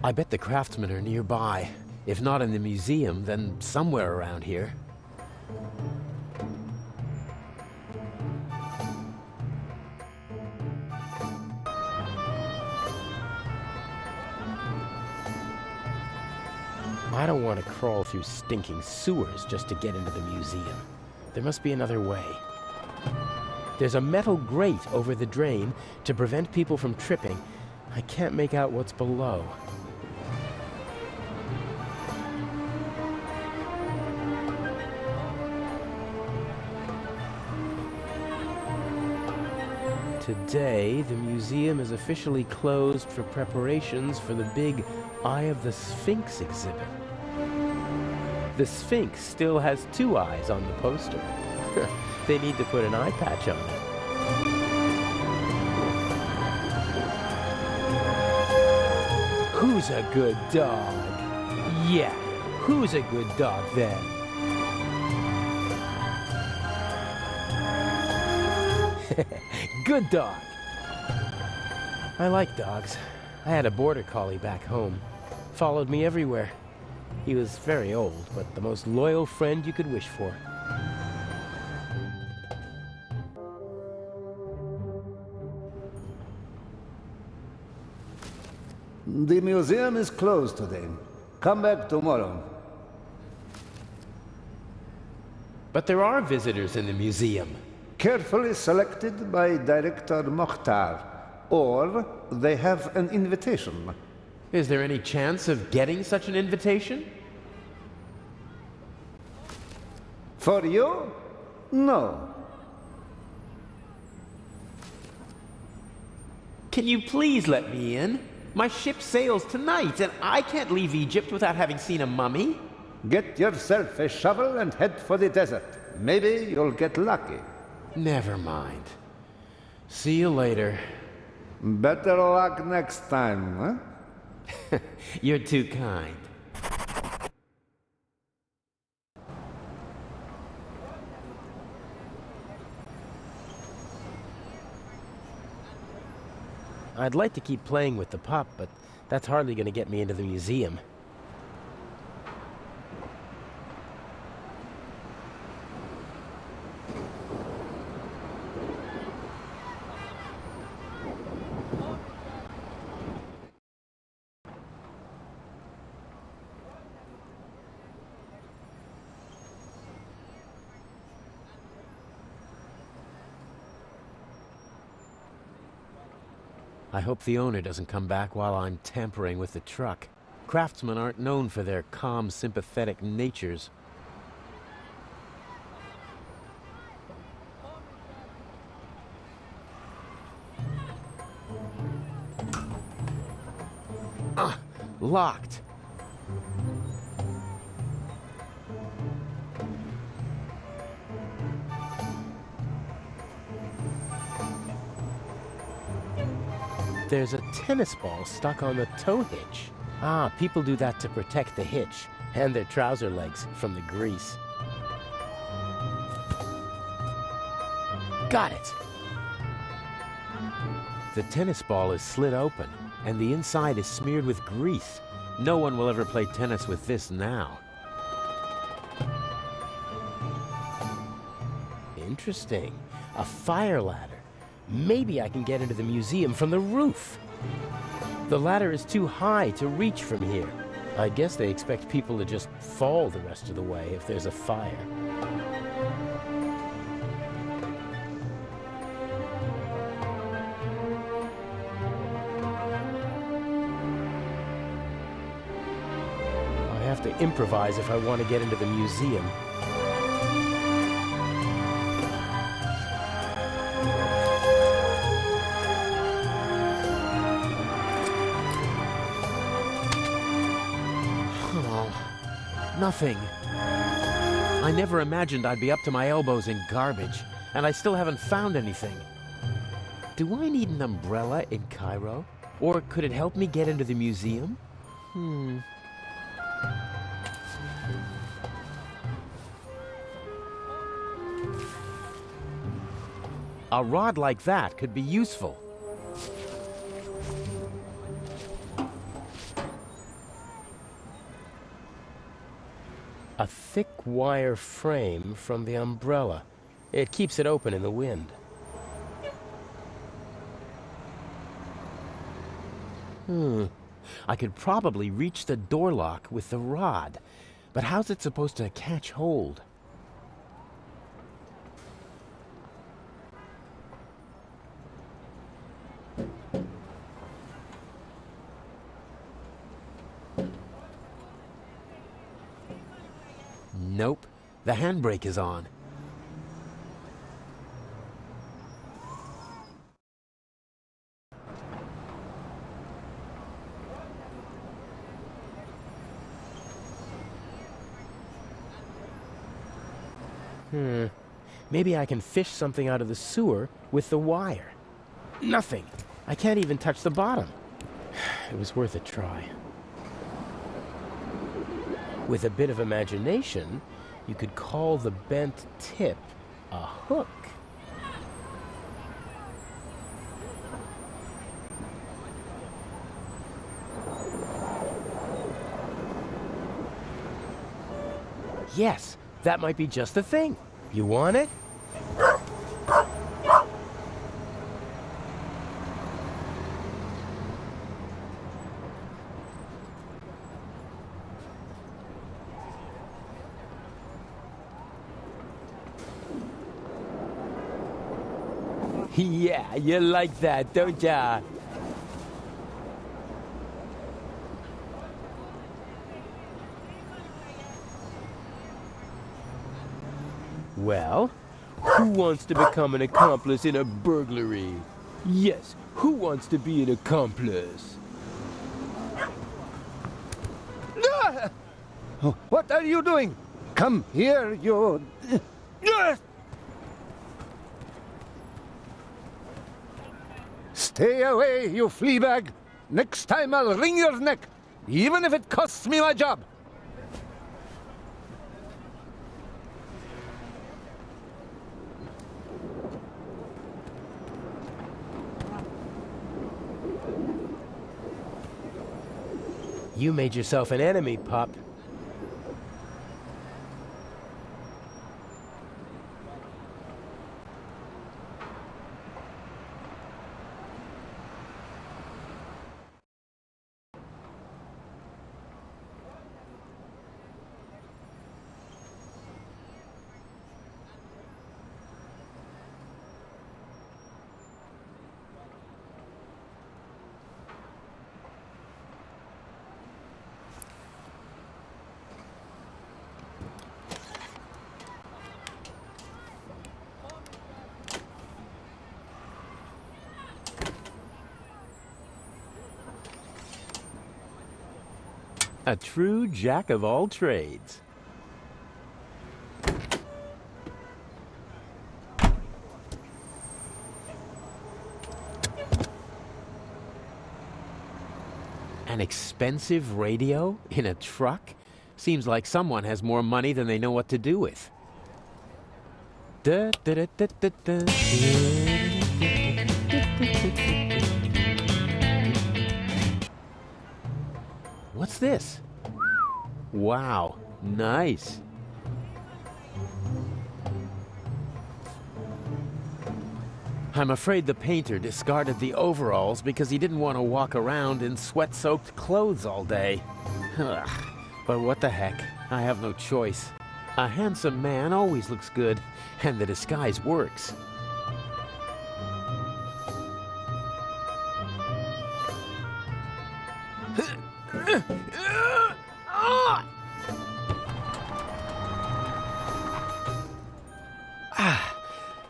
I bet the craftsmen are nearby. If not in the museum, then somewhere around here. I don't want to crawl through stinking sewers just to get into the museum. There must be another way. There's a metal grate over the drain to prevent people from tripping. I can't make out what's below. Today, the museum is officially closed for preparations for the big Eye of the Sphinx exhibit. The Sphinx still has 2 eyes on the poster. They need to put an eye patch on it. Who's a good dog? Yeah, who's a good dog then? Good dog. I like dogs. I had a border collie back home. Followed me everywhere. He was very old, but the most loyal friend you could wish for. The museum is closed today. Come back tomorrow. But there are visitors in the museum. Carefully selected by Director Mokhtar, or they have an invitation. Is there any chance of getting such an invitation? For you? No. Can you please let me in? My ship sails tonight, and I can't leave Egypt without having seen a mummy. Get yourself a shovel and head for the desert. Maybe you'll get lucky. Never mind. See you later. Better luck next time, huh? You're too kind. I'd like to keep playing with the pup, but that's hardly going to get me into the museum. I hope the owner doesn't come back while I'm tampering with the truck. Craftsmen aren't known for their calm, sympathetic natures. Locked. There's a tennis ball stuck on the tow hitch. Ah, people do that to protect the hitch and their trouser legs from the grease. Got it! The tennis ball is slit open, and the inside is smeared with grease. No one will ever play tennis with this now. Interesting. A fire ladder. Maybe I can get into the museum from the roof. The ladder is too high to reach from here. I guess they expect people to just fall the rest of the way if there's a fire. I have to improvise if I want to get into the museum. Nothing. I never imagined I'd be up to my elbows in garbage, and I still haven't found anything. Do I need an umbrella in Cairo? Or could it help me get into the museum? A rod like that could be useful. A thick wire frame from the umbrella. It keeps it open in the wind. I could probably reach the door lock with the rod, but how's it supposed to catch hold? Nope, the handbrake is on. Maybe I can fish something out of the sewer with the wire. Nothing. I can't even touch the bottom. It was worth a try. With a bit of imagination, you could call the bent tip a hook. Yes, that might be just the thing. You want it? Yeah, you like that, don't ya? Well, who wants to become an accomplice in a burglary? Yes, who wants to be an accomplice? Ah! Oh, what are you doing? Come here, you... Stay away, you flea bag. Next time I'll wring your neck, even if it costs me my job. You made yourself an enemy, pup. A true jack of all trades. An expensive radio in a truck? Seems like someone has more money than they know what to do with. What's this? Wow, nice. I'm afraid the painter discarded the overalls because he didn't want to walk around in sweat-soaked clothes all day. Ugh. But what the heck, I have no choice. A handsome man always looks good, and the disguise works.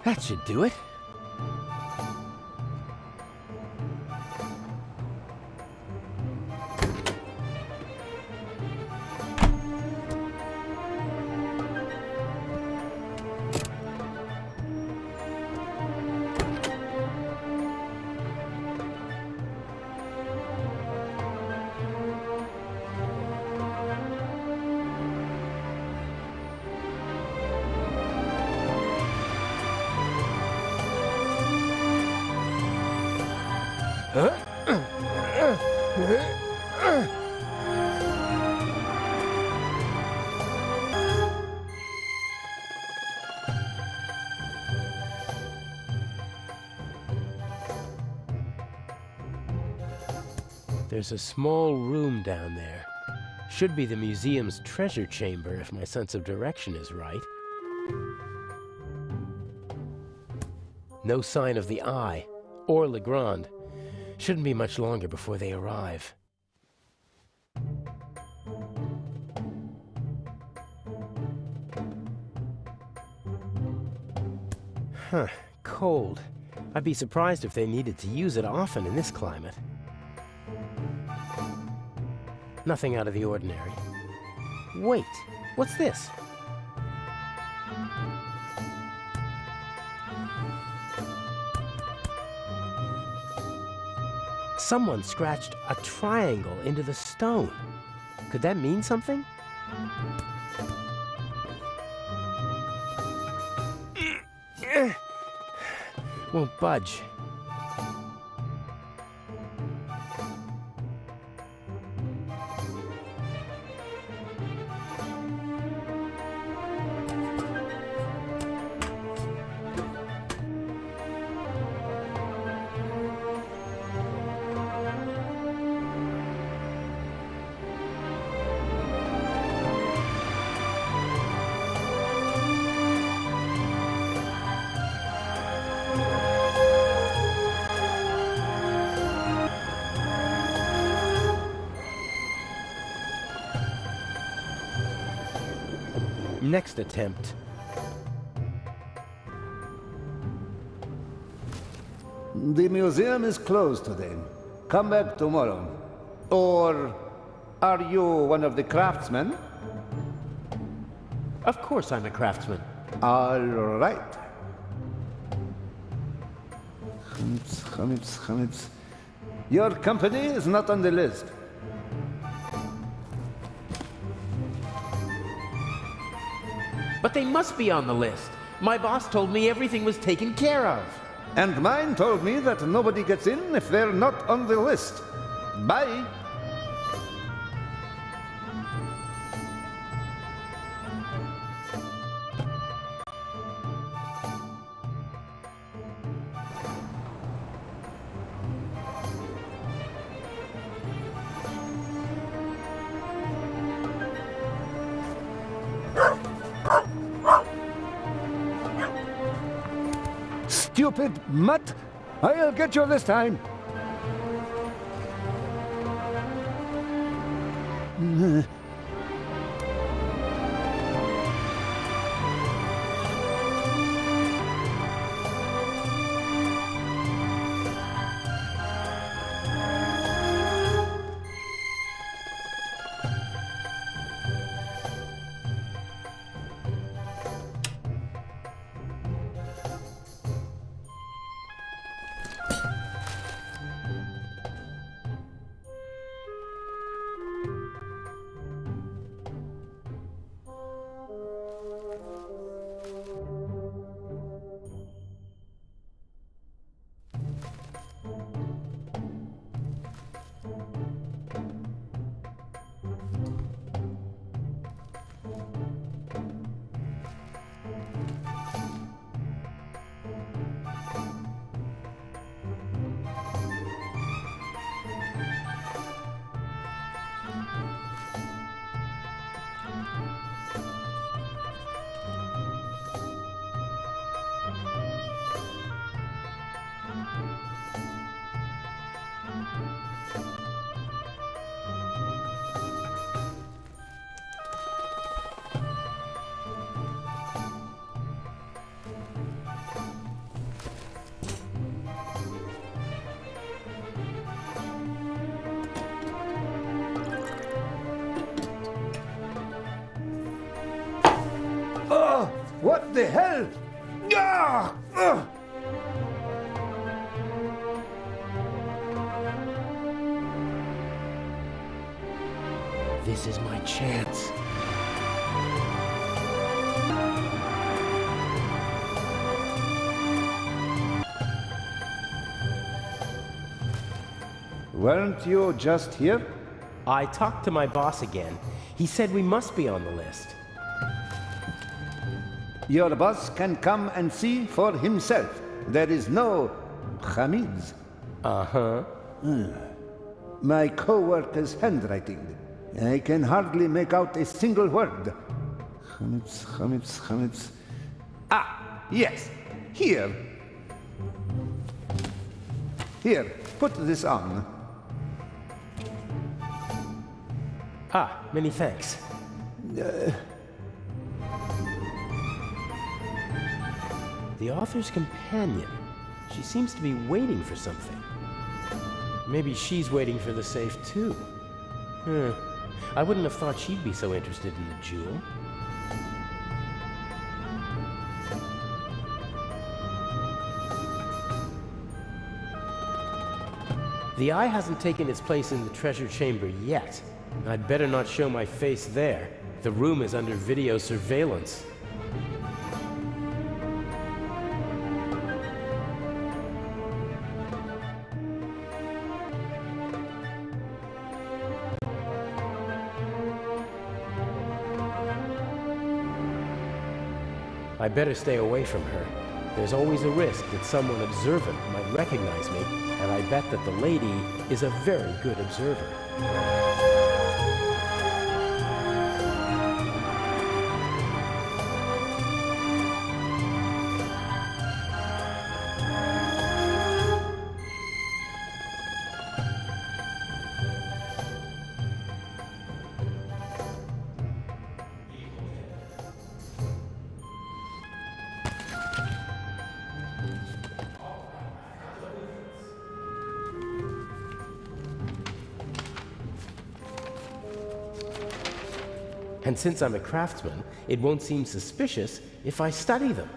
That should do it. There's a small room down there. Should be the museum's treasure chamber if my sense of direction is right. No sign of the Eye or Legrand. Shouldn't be much longer before they arrive. Huh, cold. I'd be surprised if they needed to use it often in this climate. Nothing out of the ordinary. Wait, what's this? Someone scratched a triangle into the stone. Could that mean something? Won't budge. Next attempt. The museum is closed today. Come back tomorrow. Or are you one of the craftsmen? Of course I'm a craftsman. All right. Chametz. Your company is not on the list. But they must be on the list. My boss told me everything was taken care of. And mine told me that nobody gets in if they're not on the list. Bye. Stupid mutt! I'll get you this time! What the hell? This is my chance. Weren't you just here? I talked to my boss again. He said we must be on the list. Your boss can come and see for himself. There is no Hamids. Uh-huh. My co-worker's handwriting. I can hardly make out a single word. Chametz. Ah, yes. Here. Here, put this on. Ah, many thanks. The author's companion. She seems to be waiting for something. Maybe she's waiting for the safe too. I wouldn't have thought she'd be so interested in the jewel. The eye hasn't taken its place in the treasure chamber yet. I'd better not show my face there. The room is under video surveillance. I better stay away from her. There's always a risk that someone observant might recognize me, and I bet that the lady is a very good observer. And since I'm a craftsman, it won't seem suspicious if I study them.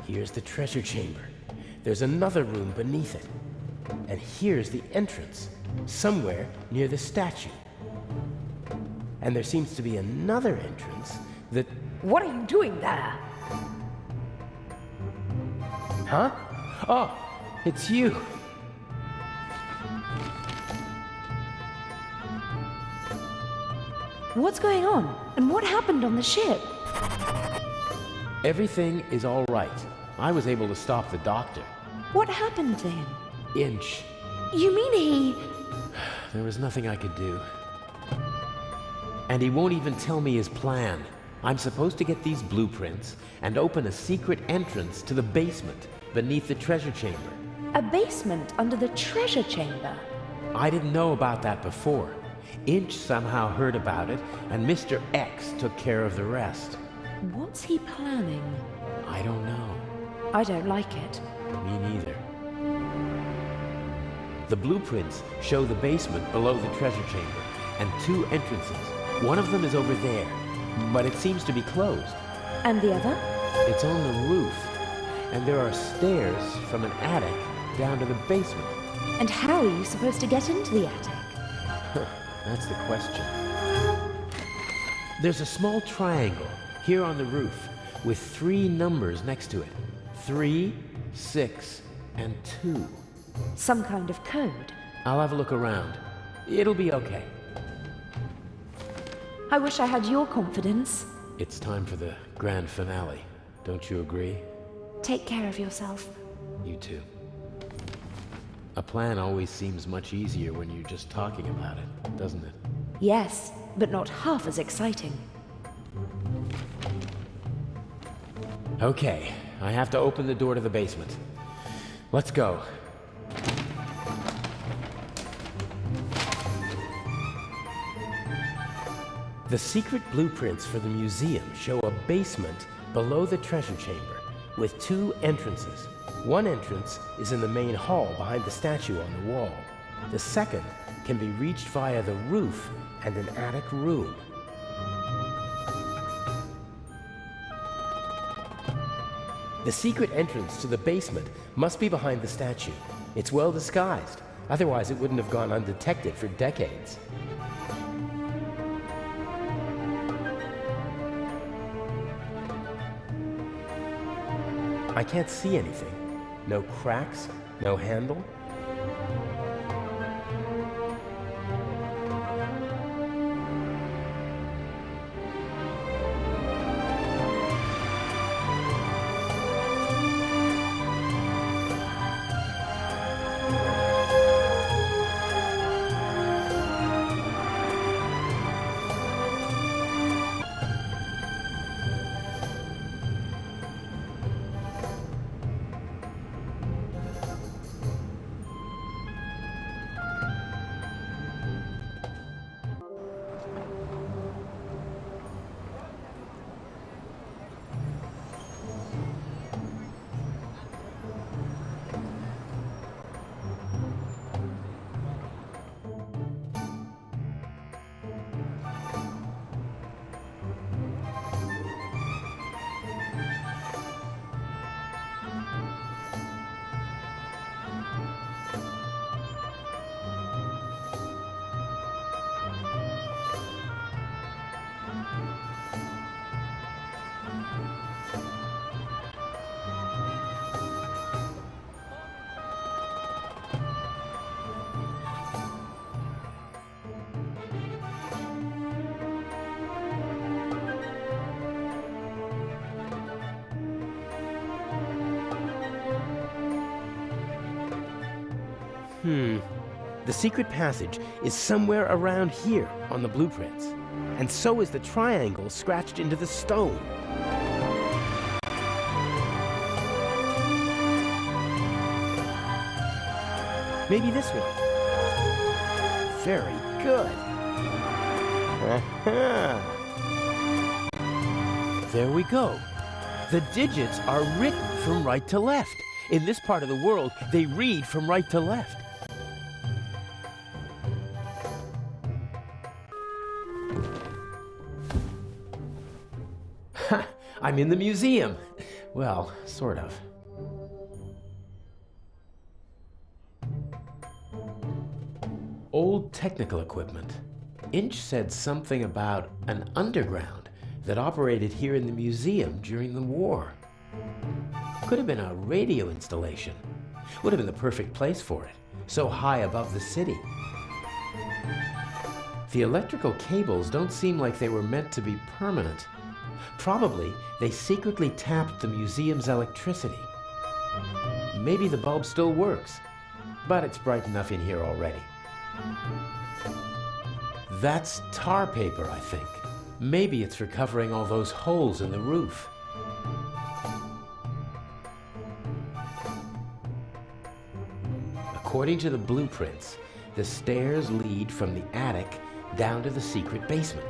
Here's the treasure chamber. There's another room beneath it. And here's the entrance, somewhere near the statue. And there seems to be another entrance that... What are you doing there? Huh? Oh, it's you. What's going on? And what happened on the ship? Everything is all right. I was able to stop the doctor. What happened to him? Inch. You mean he... There was nothing I could do. And he won't even tell me his plan. I'm supposed to get these blueprints and open a secret entrance to the basement beneath the treasure chamber. A basement under the treasure chamber? I didn't know about that before. Inch somehow heard about it, and Mr. X took care of the rest. What's he planning? I don't know. I don't like it. Me neither. The blueprints show the basement below the treasure chamber, and two entrances. One of them is over there, but it seems to be closed. And the other? It's on the roof, and there are stairs from an attic down to the basement. And how are you supposed to get into the attic? That's the question. There's a small triangle here on the roof with 3 numbers next to it. 3, 6, and 2. Some kind of code. I'll have a look around. It'll be okay. I wish I had your confidence. It's time for the grand finale. Don't you agree? Take care of yourself. You too. A plan always seems much easier when you're just talking about it, doesn't it? Yes, but not half as exciting. Okay, I have to open the door to the basement. Let's go. The secret blueprints for the museum show a basement below the treasure chamber with 2 entrances. One entrance is in the main hall behind the statue on the wall. The second can be reached via the roof and an attic room. The secret entrance to the basement must be behind the statue. It's well disguised, otherwise it wouldn't have gone undetected for decades. I can't see anything. No cracks, no handle. The secret passage is somewhere around here on the blueprints. And so is the triangle scratched into the stone. Maybe this one. Very good. There we go. The digits are written from right to left. In this part of the world, they read from right to left. Ha! I'm in the museum. Well, sort of. Old technical equipment. Inch said something about an underground that operated here in the museum during the war. Could have been a radio installation. Would have been the perfect place for it, so high above the city. The electrical cables don't seem like they were meant to be permanent. Probably they secretly tapped the museum's electricity. Maybe the bulb still works, but it's bright enough in here already. That's tar paper, I think. Maybe it's for covering all those holes in the roof. According to the blueprints, the stairs lead from the attic down to the secret basement.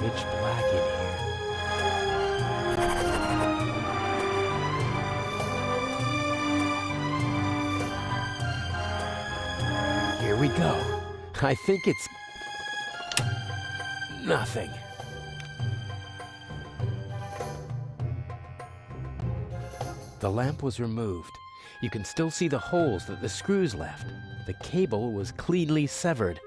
Pitch black in here. Here we go. I think it's nothing. The lamp was removed. You can still see the holes that the screws left. The cable was cleanly severed.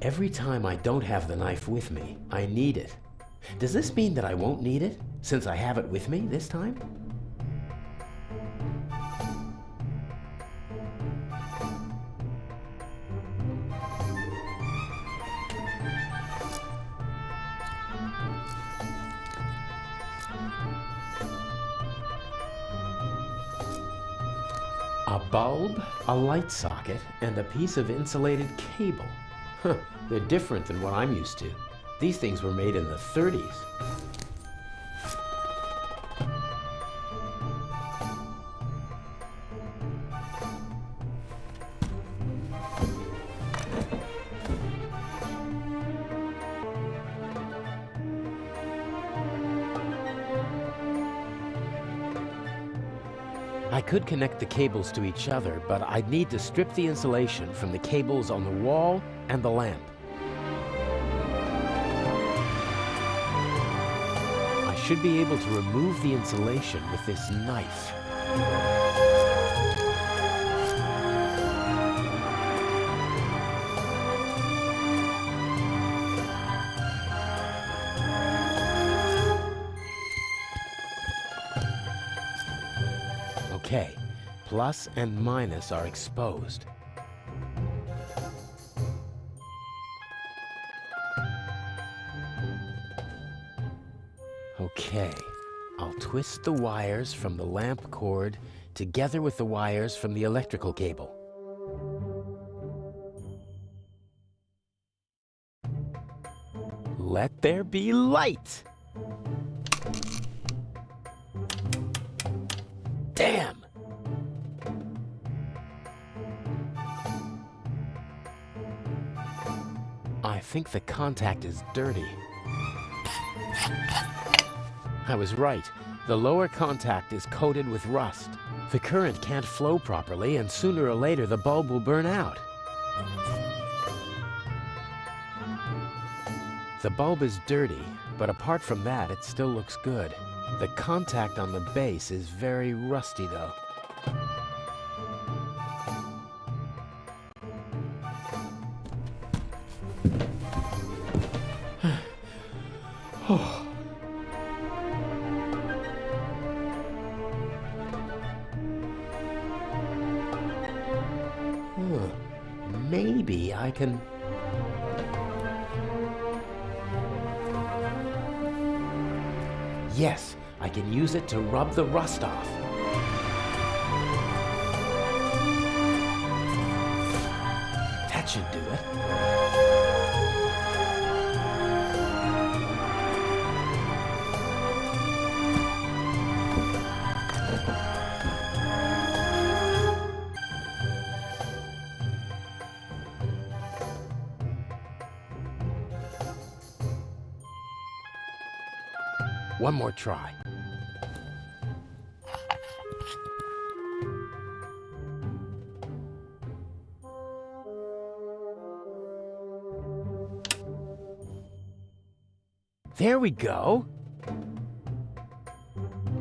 Every time I don't have the knife with me, I need it. Does this mean that I won't need it, since I have it with me this time? A bulb, a light socket, and a piece of insulated cable. Huh, they're different than what I'm used to. These things were made in the 30s. I could connect the cables to each other, but I'd need to strip the insulation from the cables on the wall and the lamp. I should be able to remove the insulation with this knife. Okay, plus and minus are exposed. Okay, I'll twist the wires from the lamp cord together with the wires from the electrical cable. Let there be light! Damn! I think the contact is dirty. I was right. The lower contact is coated with rust. The current can't flow properly, and sooner or later the bulb will burn out. The bulb is dirty, but apart from that, it still looks good. The contact on the base is very rusty, though. Maybe I can... Yes, I can use it to rub the rust off. That should do it. One more try. There we go.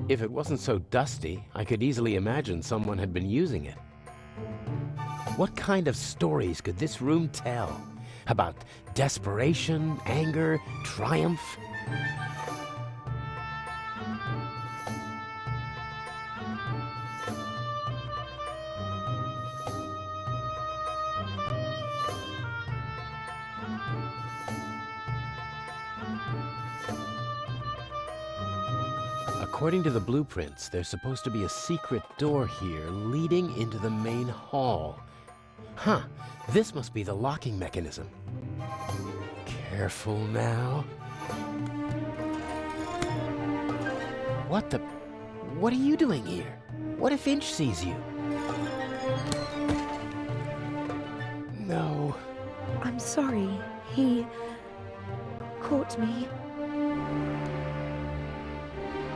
If it wasn't so dusty, I could easily imagine someone had been using it. What kind of stories could this room tell? About desperation, anger, triumph? According to the blueprints, there's supposed to be a secret door here leading into the main hall. Huh, this must be the locking mechanism. Careful now. What are you doing here? What if Inch sees you? No. I'm sorry. He caught me.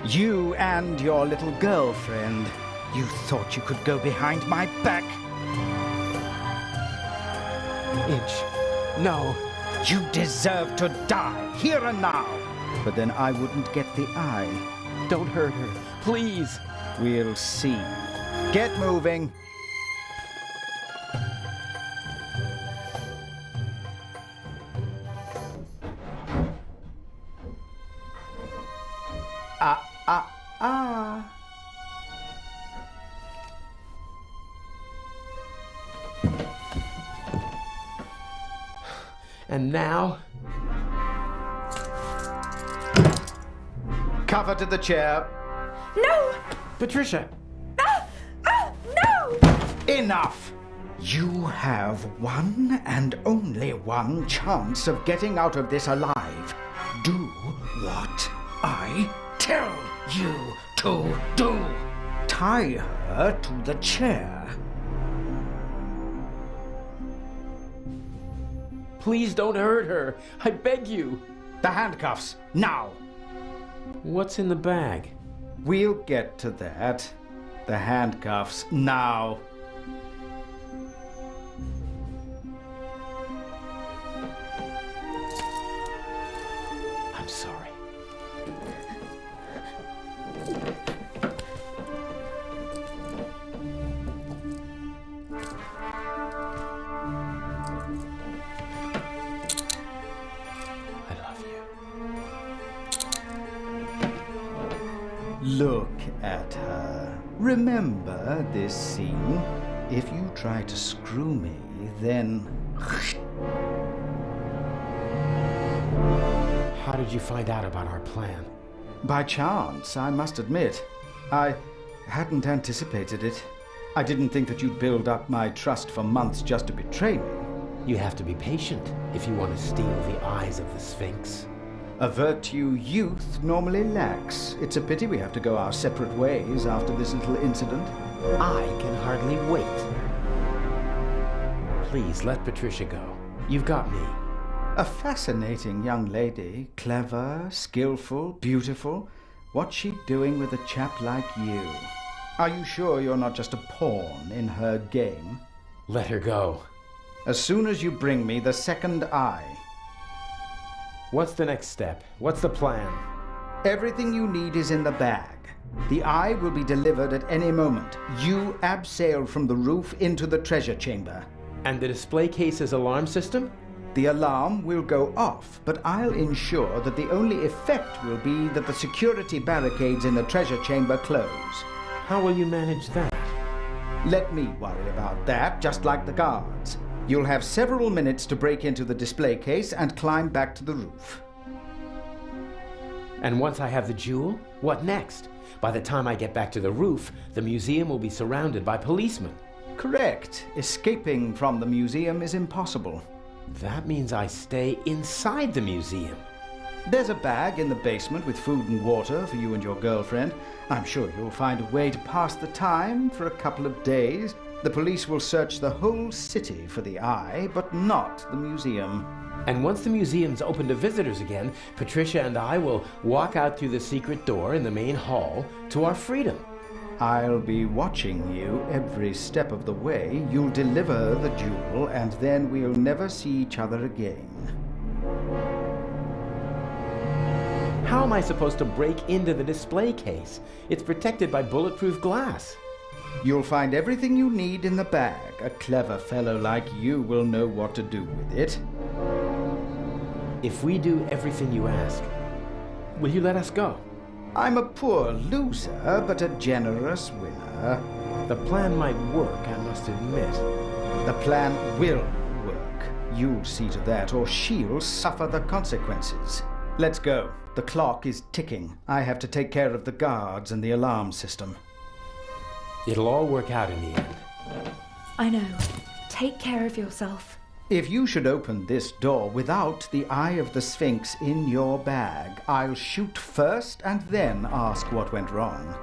You and your little girlfriend. You thought you could go behind my back? Inch, no. You deserve to die, here and now. But then I wouldn't get the eye. Don't hurt her, please. We'll see. Get moving. And now? Cover to the chair. No! Patricia! No! Enough! You have one and only one chance of getting out of this alive. Do what I tell you to do. Tie her to the chair. Please don't hurt her. I beg you. The handcuffs, now. What's in the bag? We'll get to that. The handcuffs, now. I'm sorry. Look at her. Remember this scene? If you try to screw me, then... How did you find out about our plan? By chance, I must admit. I hadn't anticipated it. I didn't think that you'd build up my trust for months just to betray me. You have to be patient if you want to steal the eyes of the Sphinx. A virtue youth normally lacks. It's a pity we have to go our separate ways after this little incident. I can hardly wait. Please let Patricia go. You've got me. A fascinating young lady. Clever, skillful, beautiful. What's she doing with a chap like you? Are you sure you're not just a pawn in her game? Let her go. As soon as you bring me the second eye. What's the next step? What's the plan? Everything you need is in the bag. The eye will be delivered at any moment. You abseil from the roof into the treasure chamber. And the display case's alarm system? The alarm will go off, but I'll ensure that the only effect will be that the security barricades in the treasure chamber close. How will you manage that? Let me worry about that, just like the guards. You'll have several minutes to break into the display case and climb back to the roof. And once I have the jewel, what next? By the time I get back to the roof, the museum will be surrounded by policemen. Correct. Escaping from the museum is impossible. That means I stay inside the museum. There's a bag in the basement with food and water for you and your girlfriend. I'm sure you'll find a way to pass the time for a couple of days. The police will search the whole city for the eye, but not the museum. And once the museum's open to visitors again, Patricia and I will walk out through the secret door in the main hall to our freedom. I'll be watching you every step of the way. You'll deliver the jewel, and then we'll never see each other again. How am I supposed to break into the display case? It's protected by bulletproof glass. You'll find everything you need in the bag. A clever fellow like you will know what to do with it. If we do everything you ask, will you let us go? I'm a poor loser, but a generous winner. The plan might work, I must admit. The plan will work. You'll see to that, or she'll suffer the consequences. Let's go. The clock is ticking. I have to take care of the guards and the alarm system. It'll all work out in the end. I know. Take care of yourself. If you should open this door without the Eye of the Sphinx in your bag, I'll shoot first and then ask what went wrong.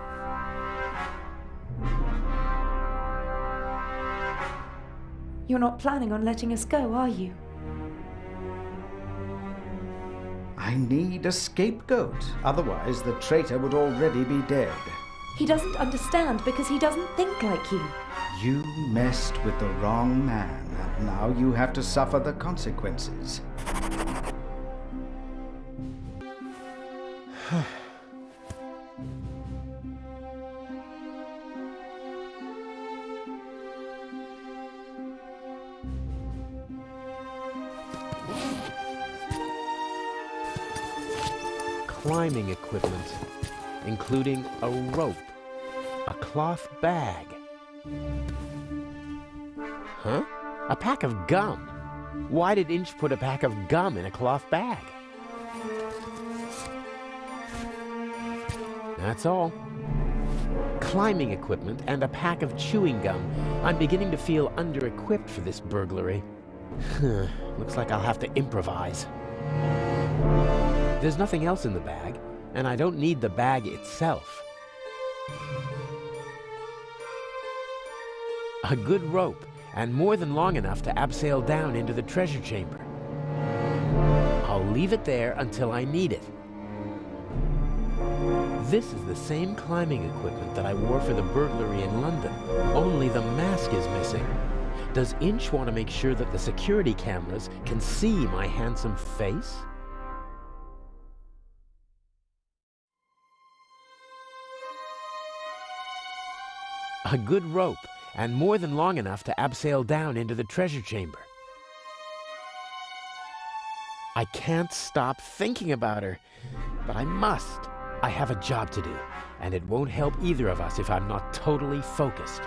You're not planning on letting us go, are you? I need a scapegoat. Otherwise, the traitor would already be dead. He doesn't understand because he doesn't think like you. You messed with the wrong man, and now you have to suffer the consequences. Climbing equipment, including a rope, a cloth bag. Huh? A pack of gum. Why did Inch put a pack of gum in a cloth bag? That's all. Climbing equipment and a pack of chewing gum. I'm beginning to feel under-equipped for this burglary. Looks like I'll have to improvise. There's nothing else in the bag, and I don't need the bag itself. A good rope, and more than long enough to abseil down into the treasure chamber. I'll leave it there until I need it. This is the same climbing equipment that I wore for the burglary in London, only the mask is missing. Does Inch want to make sure that the security cameras can see my handsome face? A good rope, and more than long enough to abseil down into the treasure chamber. I can't stop thinking about her, but I must. I have a job to do, and it won't help either of us if I'm not totally focused.